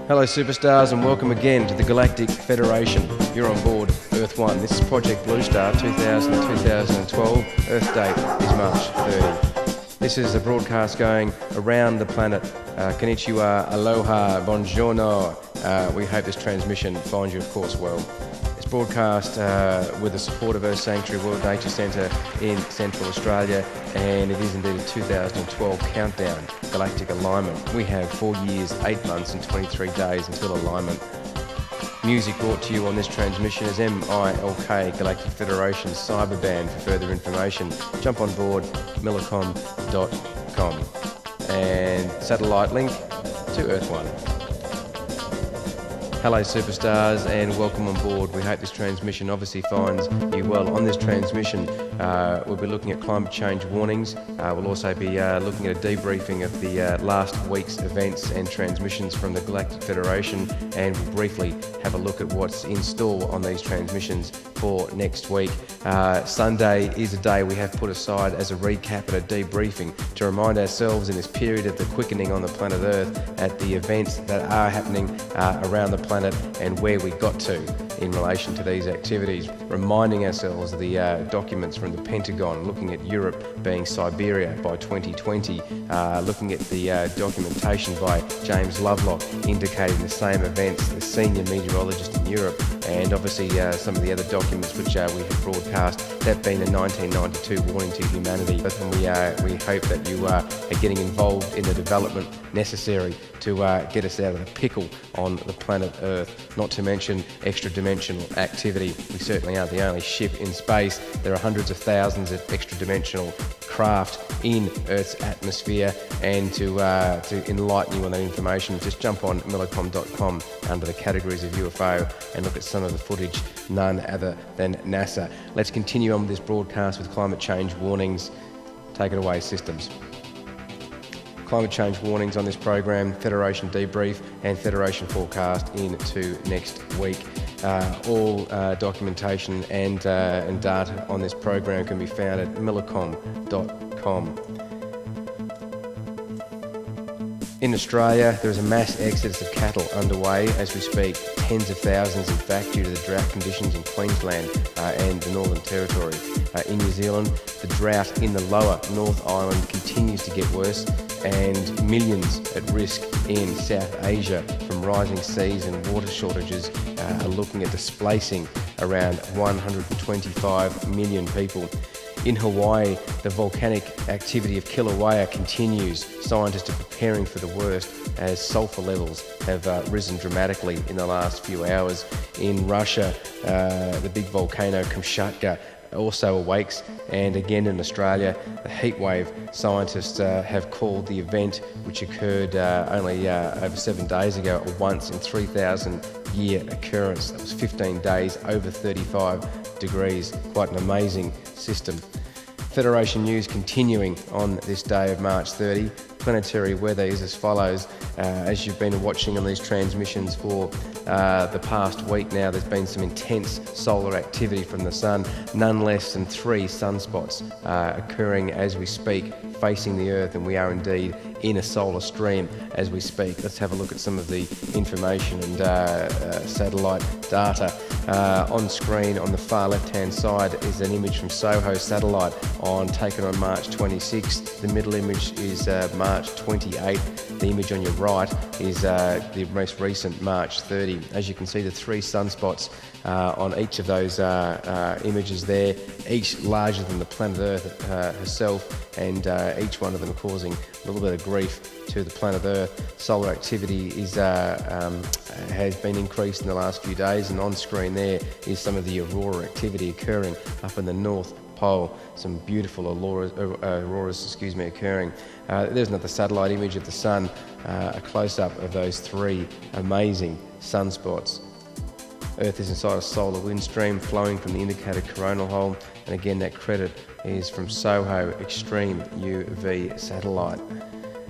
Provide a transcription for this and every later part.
Hello superstars and welcome again to the Galactic Federation. You're on board Earth 1. This is Project Bluestar 2000-2012. Earth date is March 30. This is a broadcast going around the planet. Konnichiwa, aloha, buongiorno. We hope this transmission finds you, of course, well. It's broadcast with the support of Earth Sanctuary World Nature Centre in Central Australia, and it is indeed a 2012 countdown, galactic alignment. We have 4 years, 8 months and 23 days until alignment. Music brought to you on this transmission is MILK, Galactic Federation Cyberband. For further information, jump on board millicom.com and satellite link to Earth 1. Hello superstars and welcome on board. We hope this transmission obviously finds you well. On this transmission we'll be looking at climate change warnings. We'll also be looking at a debriefing of the last week's events and transmissions from the Galactic Federation, and we'll briefly have a look at what's in store on these transmissions for next week. Sunday is a day we have put aside as a recap and a debriefing to remind ourselves in this period of the quickening on the planet Earth at the events that are happening around the planet and where we got to in relation to these activities, reminding ourselves of the documents from the Pentagon looking at Europe being Siberia by 2020, looking at the documentation by James Lovelock indicating the same events, the senior meteorologist in Europe, and obviously some of the other documents which we have broadcast, that being the 1992 warning to humanity. And we hope that you are getting involved in the development necessary to get us out of the pickle on the planet Earth, not to mention extra-dimensional activity. We certainly aren't the only ship in space. There are hundreds of thousands of extra-dimensional craft in Earth's atmosphere, and to enlighten you on that information, just jump on millicom.com under the categories of UFO and look at some of the footage, none other than NASA. Let's continue on with this broadcast with climate change warnings. Take it away, systems. Climate change warnings on this program, Federation Debrief and Federation Forecast into next week. All documentation and data on this program can be found at millicom.com. In Australia, there is a mass exodus of cattle underway as we speak, tens of thousands in fact, due to the drought conditions in Queensland and the Northern Territory. In New Zealand, the drought in the lower North Island continues to get worse, and millions at risk in South Asia from rising seas and water shortages are looking at displacing around 125 million people. In Hawaii, the volcanic activity of Kilauea continues. Scientists are preparing for the worst as sulfur levels have risen dramatically in the last few hours. In Russia, the big volcano Kamchatka also awakes, and again in Australia, the heat wave scientists have called the event, which occurred only over 7 days ago, a once in 3,000 year occurrence. That was 15 days over 35 degrees, quite an amazing system. Federation news continuing on this day of March 30. Planetary weather is as follows. As you've been watching on these transmissions for the past week now, there's been some intense solar activity from the sun. None less than 3 sunspots occurring as we speak, facing the Earth, and we are indeed in a solar stream as we speak. Let's have a look at some of the information and satellite data. On screen on the far left-hand side is an image from SOHO satellite taken on March 26th. The middle image is March 28th. The image on your right is the most recent March 30. As you can see, the 3 sunspots on each of those images there, each larger than the planet Earth herself, and each one of them causing a little bit of grief to the planet Earth. Solar activity has been increased in the last few days, and on screen there is some of the aurora activity occurring up in the North Pole. Some beautiful auroras occurring. There's another satellite image of the sun, a close-up of those 3 amazing sunspots. Earth is inside a solar wind stream flowing from the indicated coronal hole, and again that credit is from SOHO Extreme UV satellite.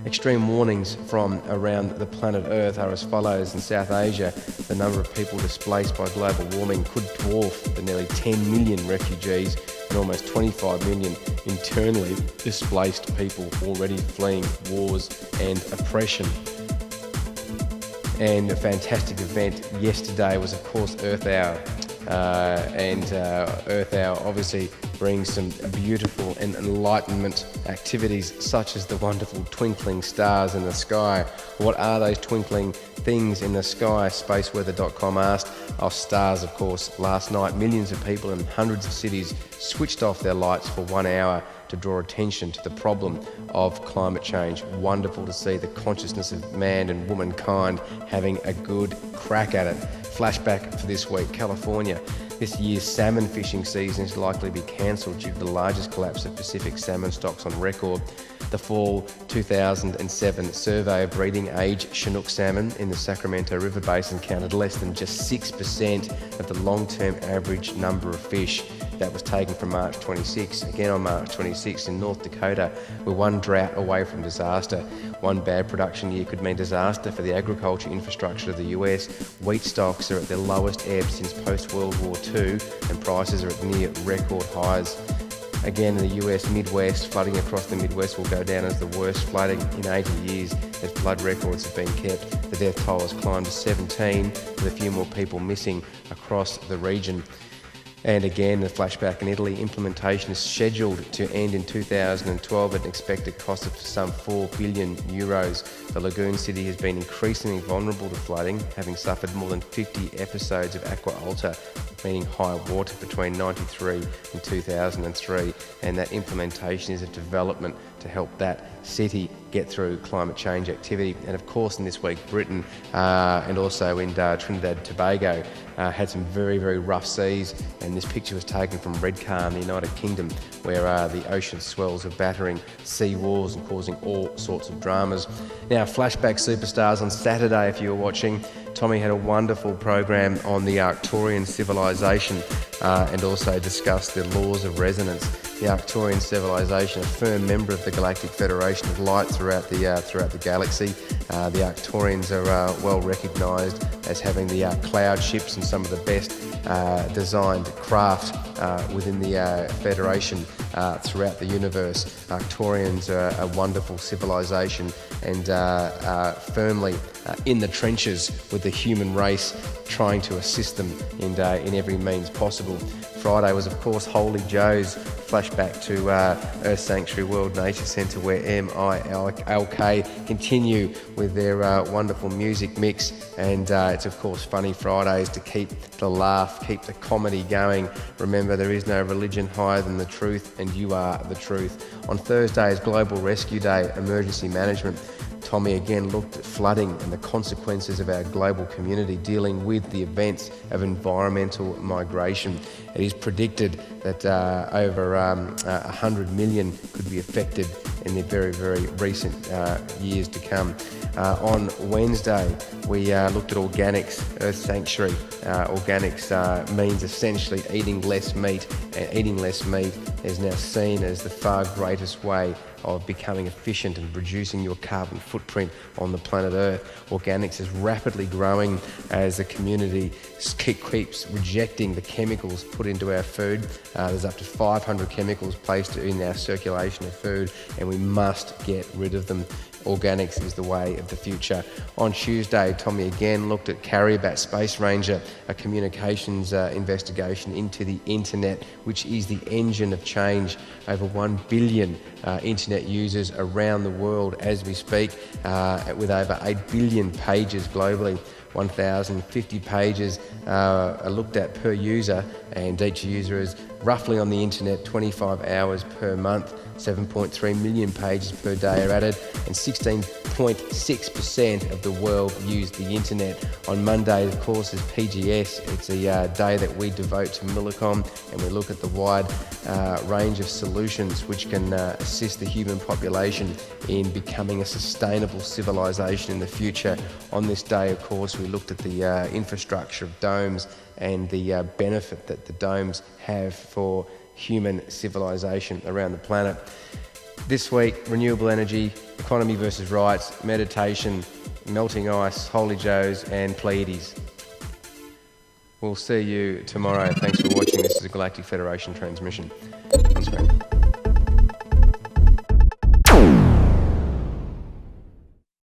Extreme warnings from around the planet Earth are as follows. In South Asia, the number of people displaced by global warming could dwarf the nearly 10 million refugees and almost 25 million internally displaced people already fleeing wars and oppression. And a fantastic event yesterday was, of course, Earth Hour. Earth Hour obviously brings some beautiful and enlightenment activities, such as the wonderful twinkling stars in the sky. What are those twinkling things in the sky? Spaceweather.com asked. Stars, of course. Last night, millions of people in hundreds of cities switched off their lights for 1 hour to draw attention to the problem of climate change. Wonderful to see the consciousness of man and womankind having a good crack at it. Flashback for this week, California. This year's salmon fishing season is likely to be cancelled due to the largest collapse of Pacific salmon stocks on record. The fall 2007 survey of breeding age Chinook salmon in the Sacramento River Basin counted less than just 6% of the long-term average number of fish. That was taken from March 26. Again on March 26 in North Dakota, we're one drought away from disaster. One bad production year could mean disaster for the agriculture infrastructure of the US. Wheat stocks are at their lowest ebb since post-World War II, and prices are at near record highs. Again in the US Midwest, flooding across the Midwest will go down as the worst flooding in 80 years as flood records have been kept. The death toll has climbed to 17, with a few more people missing across the region. And again, the flashback in Italy, implementation is scheduled to end in 2012 at an expected cost of some €4 billion. The lagoon city has been increasingly vulnerable to flooding, having suffered more than 50 episodes of aqua alta, meaning high water between 1993 and 2003. And that implementation is a development to help that city get through climate change activity. And of course, in this week, Britain and also in Trinidad and Tobago had some very, very rough seas. And this picture was taken from Redcar in the United Kingdom, where the ocean swells are battering sea walls and causing all sorts of dramas. Now, flashback superstars on Saturday, if you were watching. Tommy had a wonderful program on the Arcturian civilization and also discussed the laws of resonance. The Arcturian civilization, a firm member of the Galactic Federation of Light throughout the galaxy. The Arcturians are well recognised as having the cloud ships and some of the best designed craft within the Federation throughout the universe. Arcturians are a wonderful civilization and firmly in the trenches with the human race, trying to assist them in every means possible. Friday was, of course, Holy Joe's. Flashback to Earth Sanctuary World Nature Centre, where MILK continue with their wonderful music mix. And it's, of course, Funny Fridays to keep the laugh, keep the comedy going. Remember, there is no religion higher than the truth, and you are the truth. On Thursday is Global Rescue Day, Emergency Management. Tommy again looked at flooding and the consequences of our global community dealing with the events of environmental migration. It is predicted that over 100 million could be affected in the very, very recent years to come. On Wednesday, we looked at organics, Earth Sanctuary. Organics means essentially eating less meat, and eating less meat is now seen as the far greatest way of becoming efficient and reducing your carbon footprint on the planet Earth. Organics is rapidly growing as the community keeps rejecting the chemicals put into our food. There's up to 500 chemicals placed in our circulation of food, and we must get rid of them. Organics is the way of the future. On Tuesday, Tommy again looked at Carrierbat Space Ranger, a communications investigation into the internet, which is the engine of change. Over 1 billion internet users around the world as we speak, with over 8 billion pages globally. 1,050 pages are looked at per user, and each user is roughly on the internet 25 hours per month. 7.3 million pages per day are added, and 16.6% of the world use the internet. On Monday, of course, is PGS. It's a day that we devote to Millicom, and we look at the wide range of solutions which can assist the human population in becoming a sustainable civilization in the future. On this day, of course, we looked at the infrastructure of domes and the benefit that the domes have for human civilization around the planet. This week, renewable energy, economy versus rights, meditation, melting ice, Holy Joes and Pleiades. We'll see you tomorrow. Thanks for watching. This is a Galactic Federation transmission on screen.